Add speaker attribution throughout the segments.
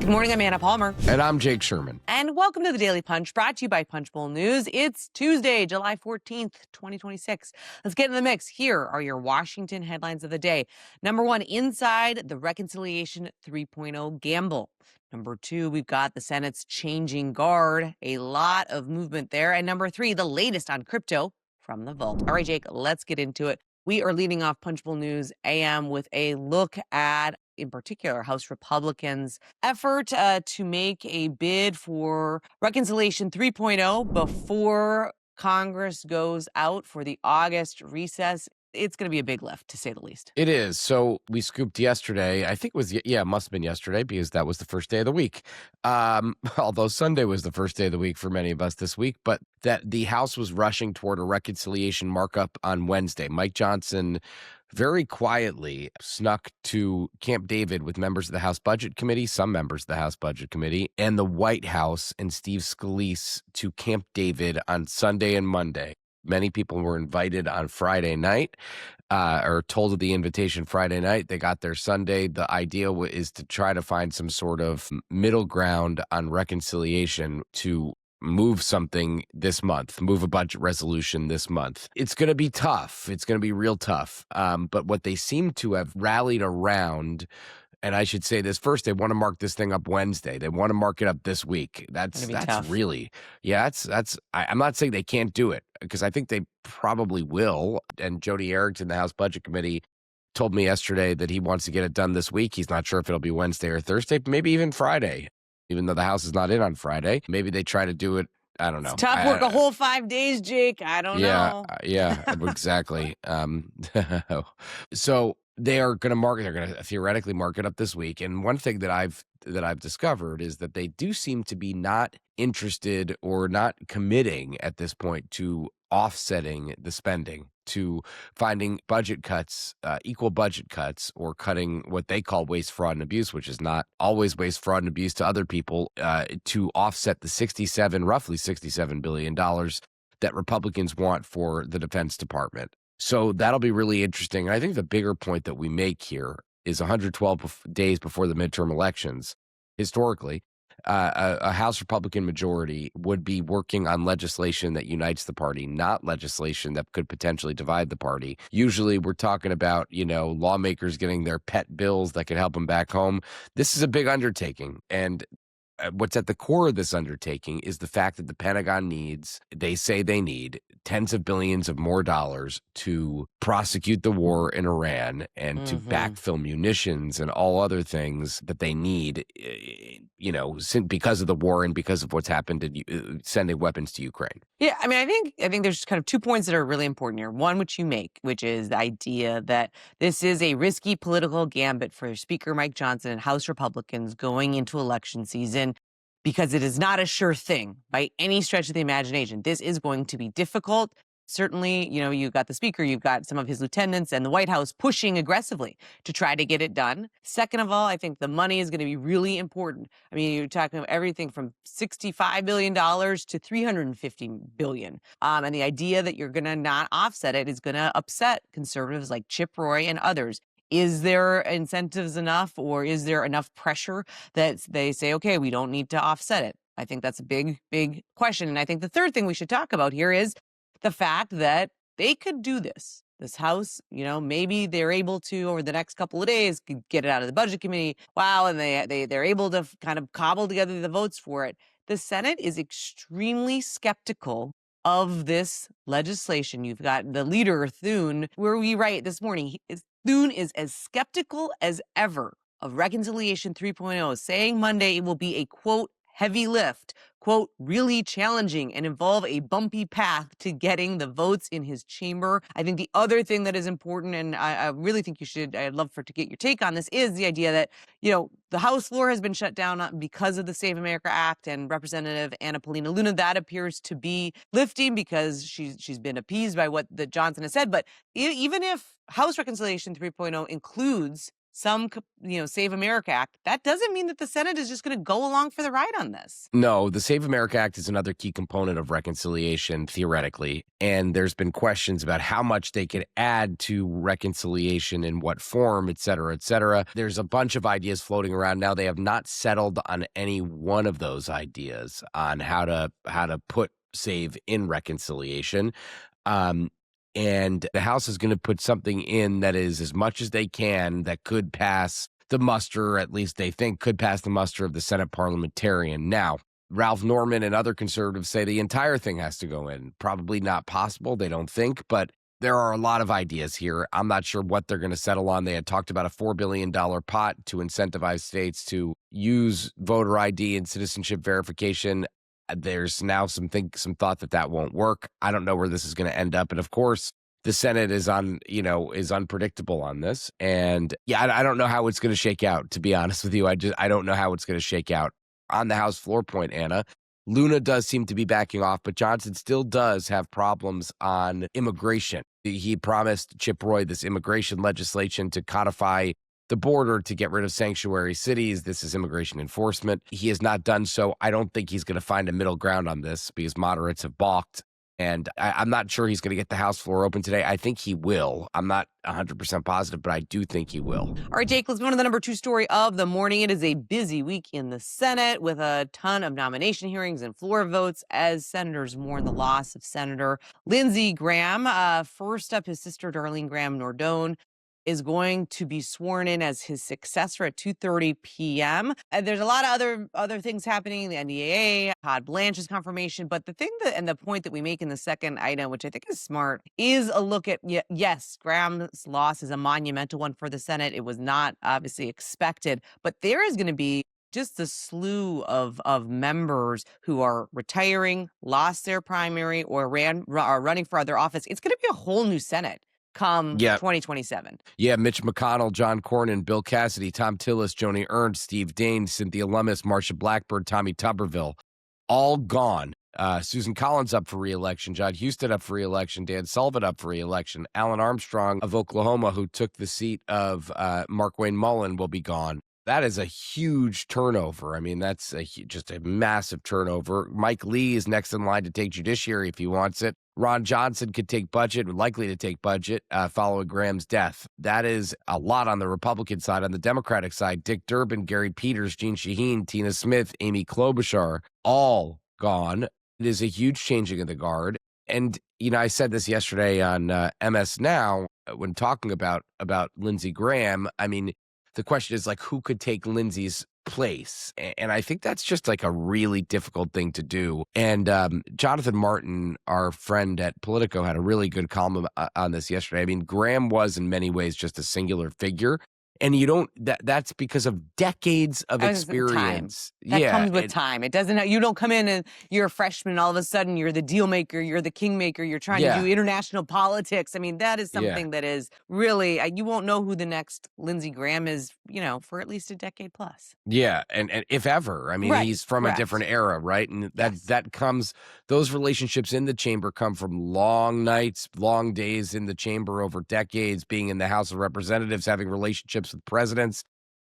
Speaker 1: Good morning, I'm Anna Palmer.
Speaker 2: And I'm Jake Sherman.
Speaker 1: And welcome to the Daily Punch, brought to you by Punchbowl News. It's Tuesday, July 14th, 2026. Let's get in the mix. Here are your Washington headlines of the day. Number one, inside the Reconciliation 3.0 gamble. Number two, we've got the Senate's changing guard. A lot of movement there. And number three, the latest on crypto from the vault. All right, Jake, let's get into it. We are leading off Punchbowl News AM with a look at, in particular, House Republicans' effort to make a bid for Reconciliation 3.0 before Congress goes out for the August recess. It's going to be a big lift, to say the least.
Speaker 2: It is. So we scooped yesterday. I think it was, it must have been yesterday because that was the first day of the week. Although Sunday was the first day of the week for many of us this week, but that the House was rushing toward a reconciliation markup on Wednesday. Mike Johnson very quietly snuck to Camp David with members of the House Budget Committee, some members of the House Budget Committee, and the White House and Steve Scalise to Camp David on Sunday and Monday. Many people were invited on Friday night, or told of the invitation Friday night. They got there Sunday. The idea is to try to find some sort of middle ground on reconciliation to move something this month, move a budget resolution this month. It's going to be tough. It's going to be real tough. But what they seem to have rallied around, and I should say this first, they want to mark this thing up Wednesday. They want to mark it up this week. That's
Speaker 1: tough.
Speaker 2: really, I'm not saying they can't do it, because I think they probably will. And Jody Arrington, the House Budget Committee, told me yesterday that he wants to get it done this week. He's not sure if it'll be Wednesday or Thursday, maybe even Friday, even though the House is not in on Friday. Maybe they try to do it. I don't know.
Speaker 1: It's tough work, a whole 5 days, Jake. I don't know.
Speaker 2: Yeah, exactly. So they are going to they're going to theoretically mark it up this week. And one thing that I've discovered is that they do seem to be not interested or not committing at this point to offsetting the spending, to finding budget cuts, equal budget cuts, or cutting what they call waste, fraud, and abuse, which is not always waste, fraud, and abuse to other people, to offset the roughly $67 billion that Republicans want for the Defense Department. So that'll be really interesting. And I think the bigger point that we make here is 112 days before the midterm elections, historically, a House Republican majority would be working on legislation that unites the party, not legislation that could potentially divide the party. Usually we're talking about, lawmakers getting their pet bills that could help them back home. This is a big undertaking. And what's at the core of this undertaking is the fact that the Pentagon they say they need tens of billions of more dollars to prosecute the war in Iran and to backfill munitions and all other things that they need, because of the war and because of what's happened to sending weapons to Ukraine.
Speaker 1: Yeah, I think there's kind of 2 points that are really important here. One, which you make, which is the idea that this is a risky political gambit for Speaker Mike Johnson and House Republicans going into election season, because it is not a sure thing by any stretch of the imagination. This is going to be difficult. Certainly, you've got the Speaker, you've got some of his lieutenants and the White House pushing aggressively to try to get it done. Second of all, I think the money is going to be really important. I mean, you're talking about everything from $65 billion to $350 billion. And the idea that you're going to not offset it is going to upset conservatives like Chip Roy and others. Is there incentives enough, or is there enough pressure that they say, okay, we don't need to offset it? I think that's a big, big question. And I think the third thing we should talk about here is the fact that they could do this. This House, maybe they're able to, over the next couple of days, get it out of the Budget Committee. Wow, and they're able to kind of cobble together the votes for it. The Senate is extremely skeptical of this legislation. You've got the leader, Thune, where we write this morning, Thune is as skeptical as ever of Reconciliation 3.0, saying Monday it will be a, quote, heavy lift, quote, really challenging and involve a bumpy path to getting the votes in his chamber. I think the other thing that is important, and I really think I'd love to get your take on this, is the idea that, the House floor has been shut down because of the Save America Act, and Representative Anna Paulina Luna, that appears to be lifting because she's been appeased by what the Johnson has said. But even if House Reconciliation 3.0 includes Save America Act, that doesn't mean that the Senate is just going to go along for the ride on this.
Speaker 2: No, the Save America Act is another key component of reconciliation, theoretically. And there's been questions about how much they could add to reconciliation, in what form, et cetera, et cetera. There's a bunch of ideas floating around now. They have not settled on any one of those ideas on how to put save in reconciliation. Um, and the House is going to put something in that is, as much as they can, that could pass the muster, at least they think could pass the muster of the Senate parliamentarian. Now, Ralph Norman and other conservatives say the entire thing has to go in. Probably not possible, they don't think, but there are a lot of ideas here. I'm not sure what they're going to settle on. They had talked about a $4 billion pot to incentivize states to use voter ID and citizenship verification. There's now some thought that won't work. I don't know where this is going to end up. And of course, the Senate is unpredictable on this. And yeah, I don't know how it's going to shake out, to be honest with you. I don't know how it's going to shake out. On the House floor point, Anna, Luna does seem to be backing off, but Johnson still does have problems on immigration. He promised Chip Roy this immigration legislation to codify the border to get rid of sanctuary cities. This is immigration enforcement. He has not done so. I don't think he's going to find a middle ground on this because moderates have balked. And I'm not sure he's going to get the House floor open today. I think he will. I'm not 100% positive, but I do think he will.
Speaker 1: All right, Jake, let's go on to the number 2 story of the morning. It is a busy week in the Senate with a ton of nomination hearings and floor votes as senators mourn the loss of Senator Lindsey Graham. First up, his sister, Darlene Graham Nordone, is going to be sworn in as his successor at 2:30 p.m. And there's a lot of other things happening, the NDAA, Todd Blanche's confirmation. But the thing and the point that we make in the second item, which I think is smart, is a look at, yes, Graham's loss is a monumental one for the Senate. It was not obviously expected, but there is going to be just a slew of members who are retiring, lost their primary, or are running for other office. It's going to be a whole new Senate come 2027.
Speaker 2: Yeah, Mitch McConnell, John Cornyn, Bill Cassidy, Tom Tillis, Joni Ernst, Steve Daines, Cynthia Lummis, Marsha Blackburn, Tommy Tuberville, all gone. Susan Collins up for re-election, John Huston up for re-election, Dan Sullivan up for re-election, Alan Armstrong of Oklahoma, who took the seat of Mark Wayne Mullen, will be gone. That is a huge turnover. I mean, that's just a massive turnover. Mike Lee is next in line to take judiciary if he wants it. Ron Johnson could take budget, likely to take budget following Graham's death. That is a lot on the Republican side. On the Democratic side, Dick Durbin, Gary Peters, Jean Shaheen, Tina Smith, Amy Klobuchar, all gone. It is a huge changing of the guard. And, I said this yesterday on MS Now when talking about Lindsey Graham. I mean, the question is, like, who could take Lindsey's place? And I think that's just like a really difficult thing to do. And Jonathan Martin, our friend at Politico, had a really good column on this yesterday. I mean, Graham was in many ways just a singular figure. And that's because of decades of experience.
Speaker 1: That comes with time. It doesn't, you don't come in and you're a freshman and all of a sudden you're the deal maker, you're the kingmaker, you're trying to do international politics. I mean, that is something that is really, you won't know who the next Lindsey Graham is, for at least a decade plus.
Speaker 2: Yeah. And if ever, I mean, he's from a different era, right? And that comes, those relationships in the chamber come from long nights, long days in the chamber over decades, being in the House of Representatives, having relationships with presidents.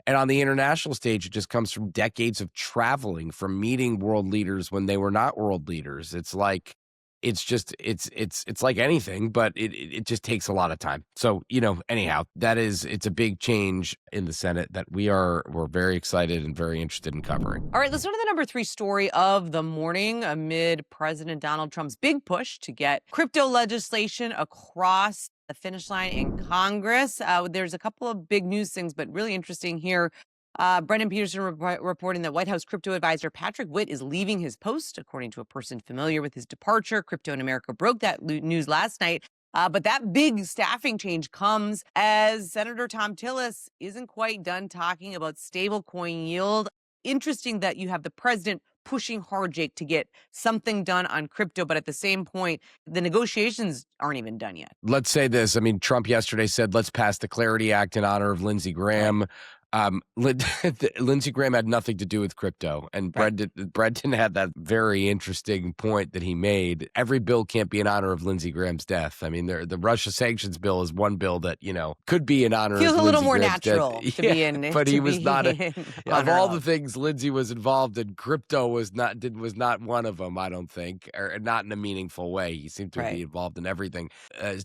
Speaker 2: And on the international stage, it just comes from decades of traveling, from meeting world leaders when they were not world leaders. It's like, it's like anything, but it just takes a lot of time. So, anyhow, it's a big change in the Senate that we're very excited and very interested in covering.
Speaker 1: All right, let's go to the number 3 story of the morning. Amid President Donald Trump's big push to get crypto legislation across the finish line in Congress, there's a couple of big news things, but really interesting here. Brendan Peterson reporting that White House crypto advisor Patrick Witt is leaving his post, according to a person familiar with his departure. Crypto in America broke that news last night. But that big staffing change comes as Senator Tom Tillis isn't quite done talking about stablecoin yield. Interesting that you have the president pushing hard, Jake, to get something done on crypto. But at the same point, the negotiations aren't even done yet.
Speaker 2: Let's say this. I mean, Trump yesterday said, let's pass the Clarity Act in honor of Lindsey Graham. Lindsey Graham had nothing to do with crypto, and
Speaker 1: Right.
Speaker 2: Brendan had that very interesting point that he made. Every bill can't be in honor of Lindsey Graham's death. I mean, the Russia sanctions bill is one bill that could be in honor
Speaker 1: Feels
Speaker 2: of
Speaker 1: a little
Speaker 2: Lindsey
Speaker 1: more
Speaker 2: Graham's death.
Speaker 1: natural to
Speaker 2: Yeah,
Speaker 1: be in
Speaker 2: but
Speaker 1: to
Speaker 2: he was not
Speaker 1: be in
Speaker 2: of
Speaker 1: honor
Speaker 2: all the
Speaker 1: of.
Speaker 2: things Lindsey was involved in. Crypto was not one of them. I don't think, or not in a meaningful way. He seemed to
Speaker 1: Right.
Speaker 2: be involved in everything.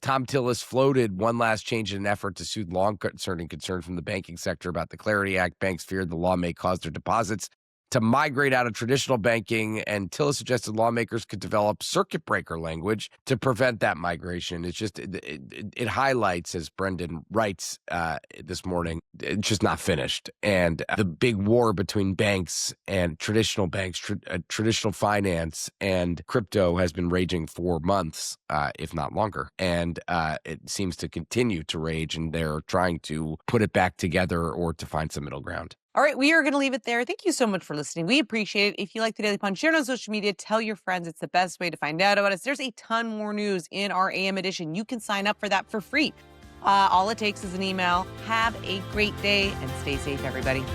Speaker 2: Tom Tillis floated one last change in an effort to soothe long-standing concern from the banking sector about the Clarity Act. Banks feared the law may cause their deposits to migrate out of traditional banking, and Tillis suggested lawmakers could develop circuit breaker language to prevent that migration. It's just it highlights, as Brendan writes this morning, it's just not finished, and the big war between banks and traditional banks, traditional finance, and crypto has been raging for months, if not longer, and it seems to continue to rage. And they're trying to put it back together or to find some middle ground.
Speaker 1: All right, we are going to leave it there. Thank you so much for listening. We appreciate it. If you like the Daily Punch, share it on social media. Tell your friends. It's the best way to find out about us. There's a ton more news in our AM edition. You can sign up for that for free. All it takes is an email. Have a great day and stay safe, everybody.